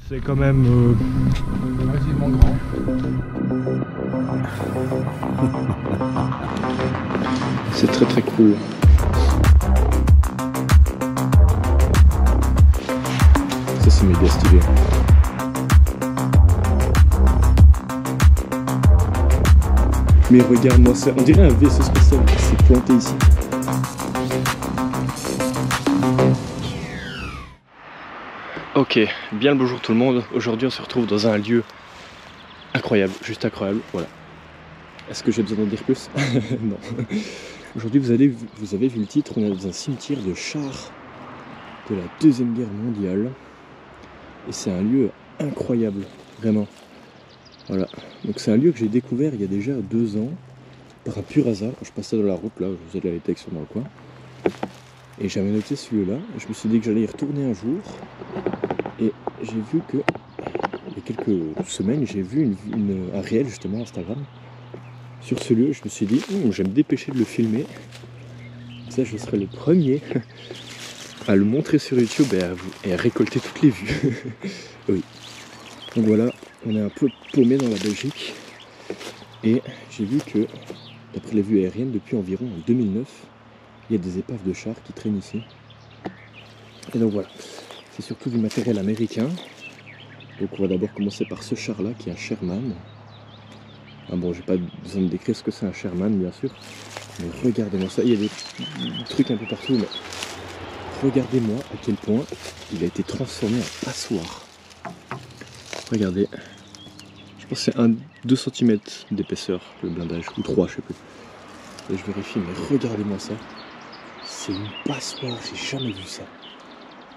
C'est quand même relativement grand. C'est très très cool. Ça c'est méga stylé. Mais regarde-moi ça, on dirait un vaisseau spatial qui s'est planté ici. Ok, bien le bonjour tout le monde. Aujourd'hui on se retrouve dans un lieu incroyable, juste incroyable, voilà. Est-ce que j'ai besoin d'en dire plus? Non. Aujourd'hui vous avez vu le titre, on est dans un cimetière de chars de la Deuxième Guerre mondiale. Et c'est un lieu incroyable, vraiment. Voilà, donc c'est un lieu que j'ai découvert il y a déjà 2 ans, par un pur hasard, quand je passais dans la route, là, je faisais de la détection dans le coin. Et j'avais noté ce lieu-là, et je me suis dit que j'allais y retourner un jour. Et j'ai vu que, il y a quelques semaines, j'ai vu un réel justement Instagram sur ce lieu. Je me suis dit, je vais me dépêcher de le filmer. Ça, je serai le premier à le montrer sur YouTube et à récolter toutes les vues. Oui. Donc voilà, on est un peu paumé dans la Belgique. Et j'ai vu que, d'après les vues aériennes, depuis environ 2009, il y a des épaves de chars qui traînent ici. Et donc voilà, c'est surtout du matériel américain. Donc on va d'abord commencer par ce char-là, qui est un Sherman. Ah bon, j'ai pas besoin de décrire ce que c'est un Sherman, bien sûr. Mais regardez-moi ça, il y a des trucs un peu partout, mais regardez-moi à quel point il a été transformé en passoire. Regardez, je pense que c'est 2 cm d'épaisseur, le blindage, ou 3, je sais plus. Et je vérifie, mais regardez-moi ça. C'est une passoire, j'ai jamais vu ça.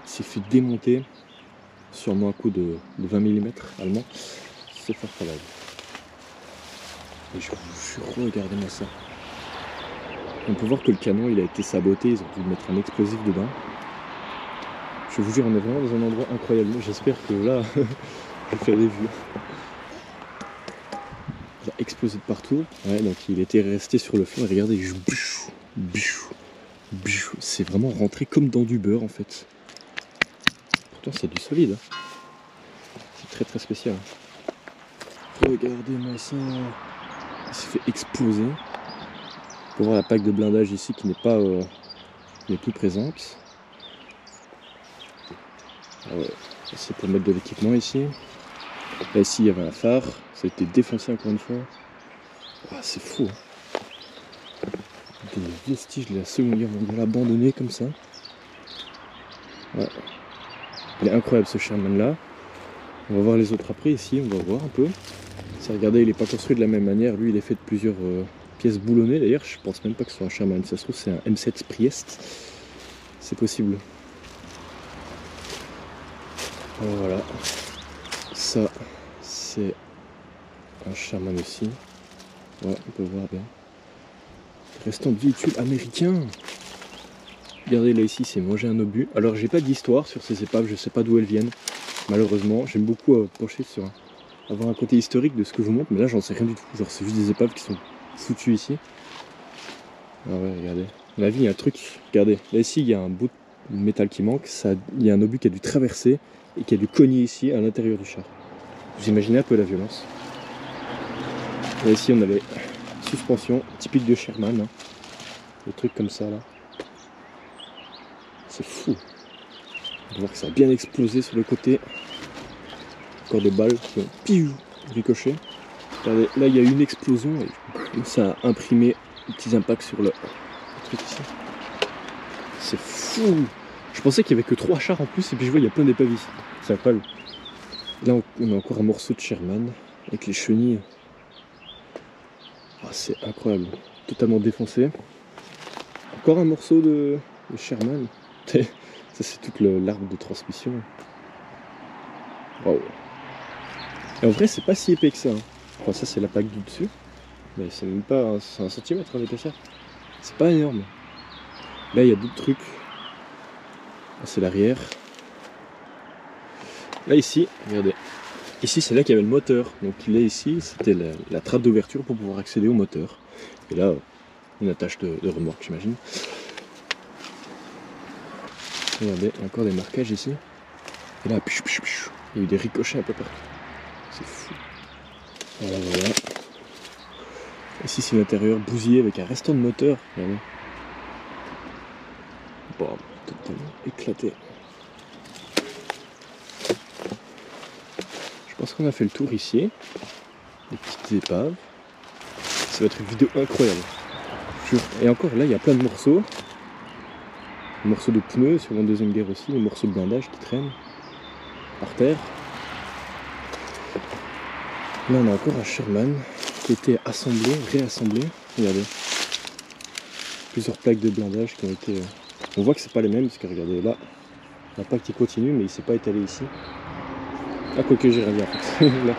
Il s'est fait démonter, sûrement un coup de 20 mm allemand, c'est fort pas la vie. Et je vous jure, regardez-moi ça. On peut voir que le canon il a été saboté, ils ont dû mettre un explosif dedans. Je vous jure, on est vraiment dans un endroit incroyable. J'espère que là, je vais faire des vues. Il a explosé de partout. Ouais, donc il était resté sur le flanc et regardez, c'est vraiment rentré comme dans du beurre en fait. Pourtant c'est du solide. Hein. C'est très très spécial. Regardez-moi ça. Il s'est fait exploser. On peut voir la plaque de blindage ici qui n'est plus présente. Ah ouais, c'est pour mettre de l'équipement ici. Là ici il y avait un phare. Ça a été défoncé encore une fois. Ah, c'est fou. Hein. Des vestiges de la Seconde Guerre mondiale abandonnés comme ça. Ouais. Il est incroyable ce Sherman là. On va voir les autres après ici, on va voir un peu. Ça, regardez, il n'est pas construit de la même manière. Lui, il est fait de plusieurs pièces boulonnées. D'ailleurs, je pense même pas que ce soit un Sherman. Ça se trouve, c'est un M7 Priest. C'est possible. Alors, voilà. Ça, c'est un Sherman aussi. Ouais, on peut voir bien. Restant de véhicule américain. Regardez, là, ici, c'est manger un obus. Alors, j'ai pas d'histoire sur ces épaves. Je sais pas d'où elles viennent. Malheureusement, j'aime beaucoup pencher sur avoir un côté historique de ce que je vous montre, mais là j'en sais rien du tout. Genre c'est juste des épaves qui sont foutues ici. Ah ouais, regardez. À mon avis, il y a un truc. Regardez, là ici il y a un bout de métal qui manque. Il y a un obus qui a dû traverser et qui a dû cogner ici à l'intérieur du char. Vous imaginez un peu la violence. Là ici on a les suspensions typiques de Sherman. Hein. Des trucs comme ça là. C'est fou. On peut voir que ça a bien explosé sur le côté. Encore des balles qui ont ricoché. Regardez, là il y a eu une explosion et ça a imprimé des petits impacts sur le truc ici. C'est fou. Je pensais qu'il n'y avait que 3 chars en plus et puis je vois il y a plein d'épaves ici. C'est incroyable. Là on a encore un morceau de Sherman avec les chenilles. Oh, c'est incroyable. Totalement défoncé. Encore un morceau de Sherman. Ça c'est toute l'arbre de transmission. Wow. Et en vrai c'est pas si épais que ça. Hein. Enfin ça c'est la plaque du dessus. Mais c'est même pas un centimètre d'épaisseur. C'est pas énorme. Là il y a d'autres trucs. C'est l'arrière. Là ici, regardez. Ici c'est là qu'il y avait le moteur. Donc là ici c'était la trappe d'ouverture pour pouvoir accéder au moteur. Et là une attache de remorque j'imagine. Regardez, encore des marquages ici. Et là, Il y a eu des ricochets un peu partout. C'est fou. Voilà, voilà. Ici c'est l'intérieur bousillé avec un restant de moteur. Regardez. Bon, totalement éclaté. Je pense qu'on a fait le tour ici. Des petites épaves. Ça va être une vidéo incroyable. Et encore là, il y a plein de morceaux. Des morceaux de pneus sur la Deuxième Guerre aussi, des morceaux de blindage qui traînent par terre. Là, on a encore un Sherman qui a été assemblé, réassemblé. Regardez. Plusieurs plaques de blindage qui ont été... On voit que c'est pas les mêmes, parce que regardez, là, la plaque qui continue, mais il s'est pas étalé ici. Ah, quoique j'ai rien en fait. Là.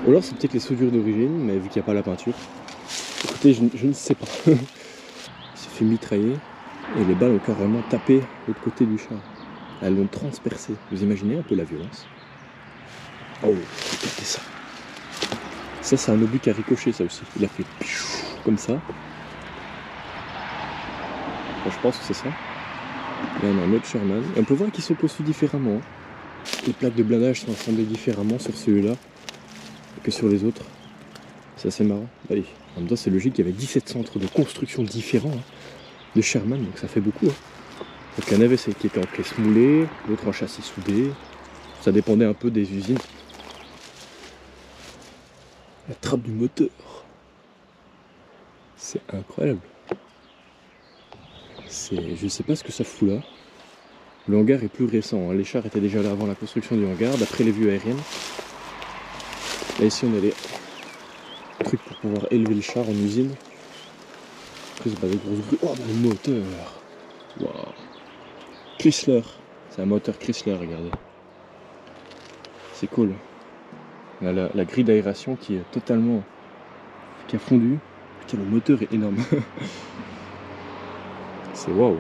Ou alors c'est peut-être les soudures d'origine, mais vu qu'il n'y a pas la peinture. Écoutez, je ne sais pas. Il s'est fait mitrailler et les balles ont carrément tapé l'autre côté du char. Elles l'ont transpercé. Vous imaginez un peu la violence? Oh, regardez ça. Ça, c'est un obus qui a ricoché, ça aussi. Il a fait comme ça. Enfin, je pense que c'est ça. Là, on a un autre Sherman. Et on peut voir qu'ils sont conçus différemment. Les plaques de blindage sont assemblées différemment sur celui-là que sur les autres. C'est assez marrant. Allez, en même temps, c'est logique, il y avait 17 centres de construction différents de Sherman, donc ça fait beaucoup. Donc il y en avait qui étaient en caisse moulée, d'autres en châssis soudé. Ça dépendait un peu des usines. La trappe du moteur. C'est incroyable. Je ne sais pas ce que ça fout là. Le hangar est plus récent. Les chars étaient déjà là avant la construction du hangar, d'après les vues aériennes. Là ici on a les trucs pour pouvoir élever le char en usine. Après c'est pas des grosses grues. Oh le moteur. Wow. Chrysler. C'est un moteur Chrysler, regardez. C'est cool. On a la grille d'aération qui est totalement... qui a fondu. Putain, le moteur est énorme. C'est waouh.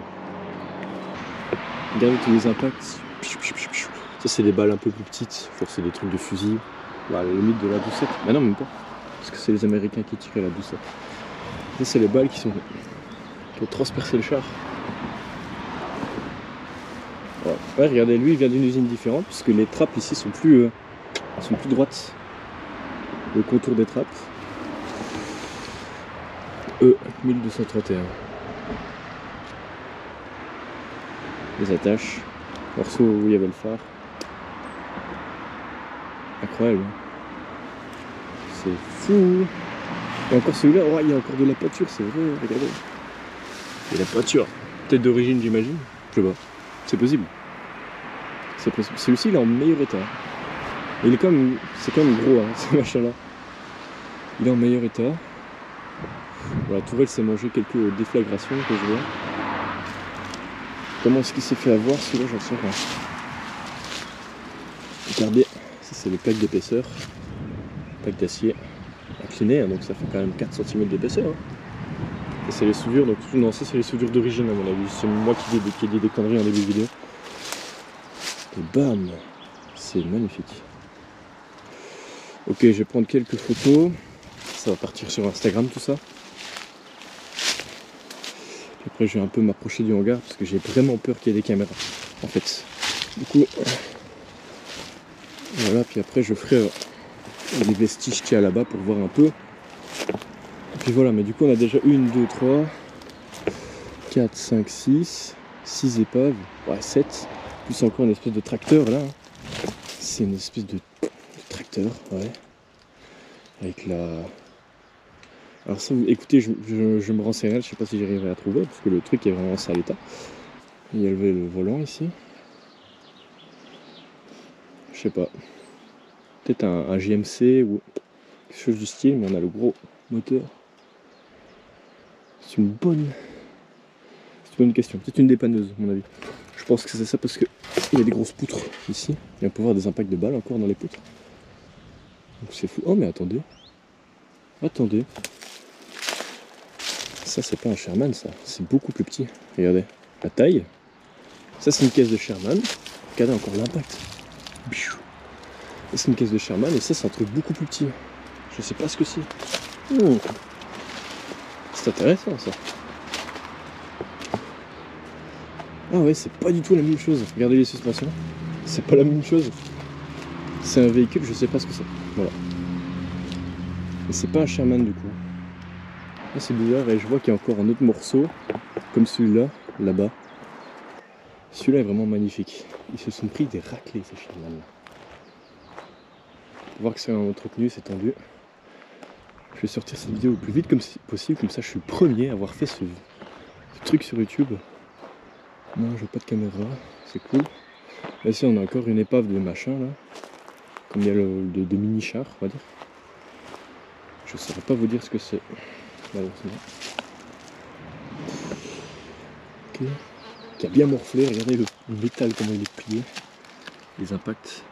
Regardez tous les impacts. Ça c'est des balles un peu plus petites. Je crois que c'est des trucs de fusil. Bah, à la limite de la 12-7. Mais non, même pas. Parce que c'est les Américains qui tiraient la 12-7. Ça c'est les balles qui ont transpercé le char. Ouais, regardez, lui il vient d'une usine différente puisque les trappes ici sont plus droites. Le contour des trappes. E1231. Les attaches. Morceau où il y avait le phare. Incroyable. C'est fou. Et encore celui-là, oh, il y a encore de la peinture, c'est vrai, regardez. Il y a la peinture. Peut-être d'origine, j'imagine. Je sais pas. C'est possible. C'est possible. Celui-ci, il est en meilleur état. Il est comme... C'est quand même gros, hein, ce machin-là. Il est en meilleur état. Voilà, Tourelle s'est mangé quelques déflagrations que je vois. Comment est-ce qu'il s'est fait avoir celui-là, j'en sais rien. Regardez, ça c'est les plaques d'épaisseur. Plaques d'acier inclinées, hein, donc ça fait quand même 4 cm d'épaisseur. Hein. Et c'est les soudures, donc non, ça c'est les soudures d'origine à mon avis. C'est moi qui ai dit des conneries en début de vidéo. Et bam, c'est magnifique. Ok, je vais prendre quelques photos. Ça va partir sur Instagram tout ça. Puis après je vais un peu m'approcher du hangar parce que j'ai vraiment peur qu'il y ait des caméras. En fait. Du coup, voilà, puis après je ferai les vestiges qu'il y a là-bas pour voir un peu. Et puis voilà, mais du coup on a déjà 1, 2, 3, 4, 5, 6 épaves, ouais 7, plus encore une espèce de tracteur là. C'est une espèce de tracteur, ouais. Avec la... Alors ça, écoutez, je me renseignerai, je sais pas si j'arriverai à trouver, parce que le truc est vraiment en sale état. Il y a le volant ici. Je sais pas. Peut-être un GMC ou quelque chose du style, mais on a le gros moteur. C'est une bonne question. Peut-être une dépanneuse, à mon avis. Je pense que c'est ça parce que il y a des grosses poutres ici. Et on peut voir des impacts de balles encore dans les poutres. Donc c'est fou. Oh mais attendez. Attendez. Ça c'est pas un Sherman ça. C'est beaucoup plus petit. Regardez. La taille. Ça c'est une caisse de Sherman. Regardez encore l'impact. C'est une caisse de Sherman et ça c'est un truc beaucoup plus petit. Je sais pas ce que c'est. C'est intéressant ça. Ah ouais, c'est pas du tout la même chose. Regardez les suspensions. C'est pas la même chose. C'est un véhicule, je sais pas ce que c'est. Voilà. Et c'est pas un Sherman du coup. Là c'est bizarre et je vois qu'il y a encore un autre morceau, comme celui-là, là-bas. Celui-là est vraiment magnifique. Ils se sont pris des raclés ces Sherman là. Pour voir que c'est entretenu, c'est tendu. Je vais sortir cette vidéo le plus vite comme possible, comme ça je suis le premier à avoir fait ce truc sur YouTube. Non, j'ai pas de caméra, c'est cool. Là ici on a encore une épave de machin là. Comme il y a de mini char, on va dire. Je ne saurais pas vous dire ce que c'est, malheureusement. Ok. Qui a bien morflé, regardez le métal comment il est plié. Les impacts.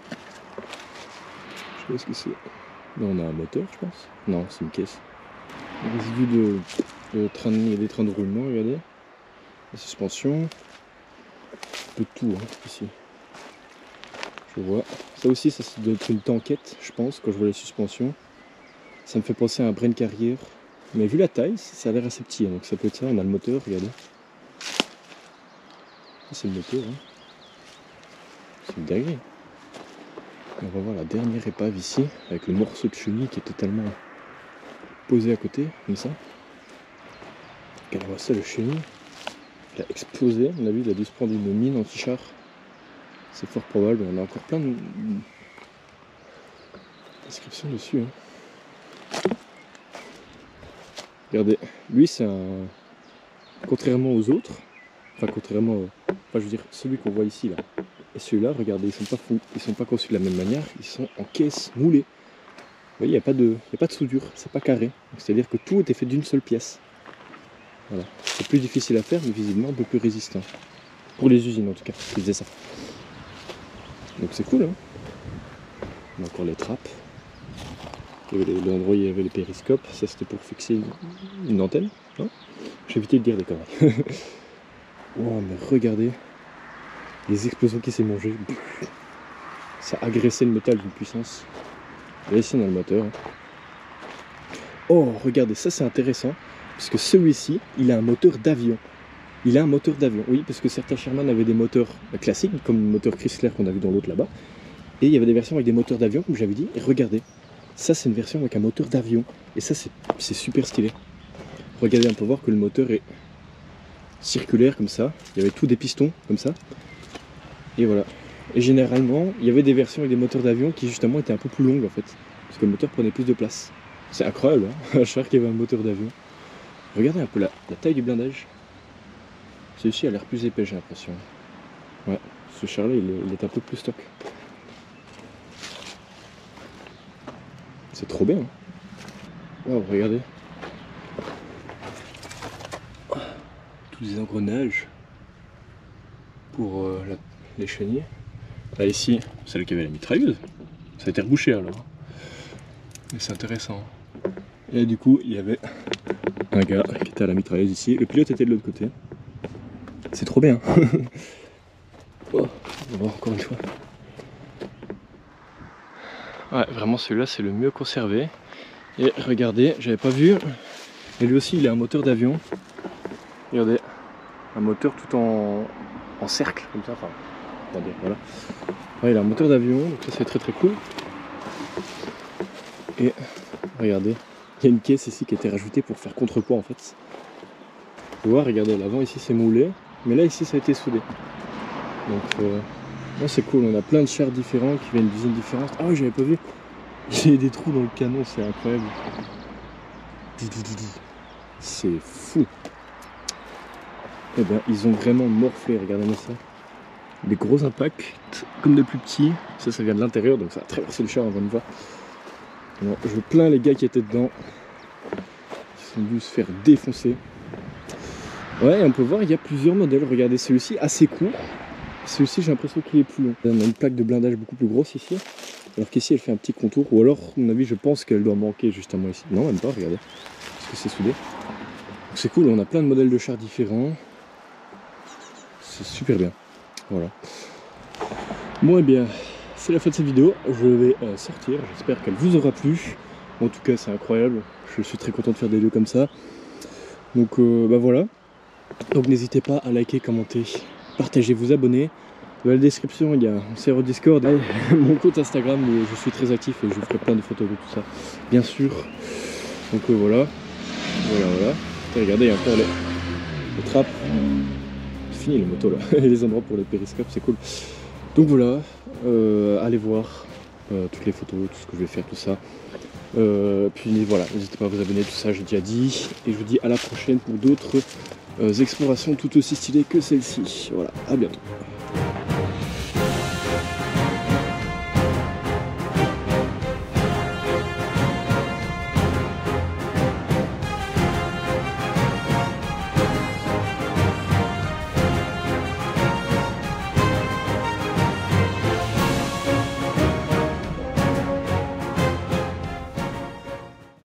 Je sais pas ce que c'est. Là on a un moteur je pense. Non, c'est une caisse. Les résidus de train il y a des trains de roulement, regardez. La suspension. Un peu de tout hein, ici. Je vois. Ça aussi, ça doit être une tanquette, je pense, quand je vois les suspensions. Ça me fait penser à un Brenne Carrière. Mais vu la taille, ça a l'air assez petit. Hein, donc ça peut être ça. On a le moteur, regardez. C'est le moteur. Hein. C'est une dinguerie. Et on va voir la dernière épave ici, avec le morceau de chenille qui est totalement posé à côté, comme ça. Regardez-moi ça, le chenille. Il a explosé. On a vu, il a dû se prendre une mine anti-char. C'est fort probable. On a encore plein de descriptions dessus. Hein. Regardez, lui c'est un... Contrairement aux autres, enfin contrairement au... Enfin je veux dire, celui qu'on voit ici là, et celui-là, regardez, ils sont pas fous, ils sont pas conçus de la même manière, ils sont en caisse moulée. Vous voyez, il n'y a pas de soudure, c'est pas carré. C'est-à-dire que tout était fait d'une seule pièce. Voilà. C'est plus difficile à faire, mais visiblement un peu plus résistant. Pour les usines en tout cas, qui faisaient ça. Donc c'est cool, hein. On a encore les trappes. L'endroit où il y avait les périscopes, ça c'était pour fixer une antenne, non? J'ai évité de dire des conneries. Oh mais regardez les explosions qui s'est mangé. Ça a agressé le métal d'une puissance. Et ici on a le moteur. Oh regardez, ça c'est intéressant, parce que celui-ci, il a un moteur d'avion. Il a un moteur d'avion, oui, parce que certains Sherman avaient des moteurs classiques, comme le moteur Chrysler qu'on a vu dans l'autre là-bas. Et il y avait des versions avec des moteurs d'avion, comme j'avais dit, et regardez. Ça c'est une version avec un moteur d'avion et ça c'est super stylé. Regardez, on peut voir que le moteur est circulaire comme ça. Il y avait tous des pistons comme ça. Et voilà. Et généralement, il y avait des versions avec des moteurs d'avion qui justement étaient un peu plus longues en fait. Parce que le moteur prenait plus de place. C'est incroyable, hein, un char qui avait un moteur d'avion. Regardez un peu la taille du blindage. Celui-ci a l'air plus épais, j'ai l'impression. Ouais, ce char-là, il est un peu plus stock. C'est trop bien. Wow, regardez. Tous les engrenages pour les chenilles. Là ici, celle qui avait la mitrailleuse. Ça a été rebouché alors. Mais c'est intéressant. Et là, du coup, il y avait un gars qui était à la mitrailleuse ici. Le pilote était de l'autre côté. C'est trop bien. Oh, on va voir encore une fois. Ouais, vraiment celui-là c'est le mieux conservé. Et regardez, j'avais pas vu. Et lui aussi il a un moteur d'avion. Regardez, un moteur tout en cercle comme ça. Enfin, attendez, voilà. Ouais, il a un moteur d'avion, donc ça c'est très très cool. Et regardez, il y a une caisse ici qui a été rajoutée pour faire contrepoids en fait. Vous pouvez voir, regardez, l'avant ici c'est moulé, mais là ici ça a été soudé. Donc c'est cool, on a plein de chars différents qui viennent d'usines différentes. Ah oui, j'avais pas vu. J'ai des trous dans le canon, c'est incroyable. C'est fou. Eh bien, ils ont vraiment morflé, regardez-moi ça. Des gros impacts, comme des plus petits. Ça vient de l'intérieur, donc ça a traversé le char encore une fois. Alors, je plains les gars qui étaient dedans. Ils sont dû se faire défoncer. Ouais, on peut voir, il y a plusieurs modèles. Regardez celui-ci, assez court. Celui-ci, j'ai l'impression qu'il est plus long. On a une plaque de blindage beaucoup plus grosse ici. Alors qu'ici, elle fait un petit contour. Ou alors, à mon avis, je pense qu'elle doit manquer justement ici. Non, même pas, regardez. Parce que c'est soudé. C'est cool, on a plein de modèles de chars différents. C'est super bien. Voilà. Bon, et bien, c'est la fin de cette vidéo. Je vais sortir. J'espère qu'elle vous aura plu. En tout cas, c'est incroyable. Je suis très content de faire des vidéos comme ça. Donc, bah voilà. Donc, n'hésitez pas à liker, commenter, partager, vous abonner. Dans la description, il y a un serveur Discord, et mon compte Instagram où je suis très actif et je ferai plein de photos de tout ça, bien sûr. Donc voilà. Et regardez, il y a encore les trappes. C'est fini les motos là, et les endroits pour les périscopes, c'est cool. Donc voilà, allez voir toutes les photos, tout ce que je vais faire, tout ça. Puis voilà, n'hésitez pas à vous abonner, tout ça j'ai déjà dit. Et je vous dis à la prochaine pour d'autres explorations tout aussi stylées que celle-ci. Voilà, à bientôt.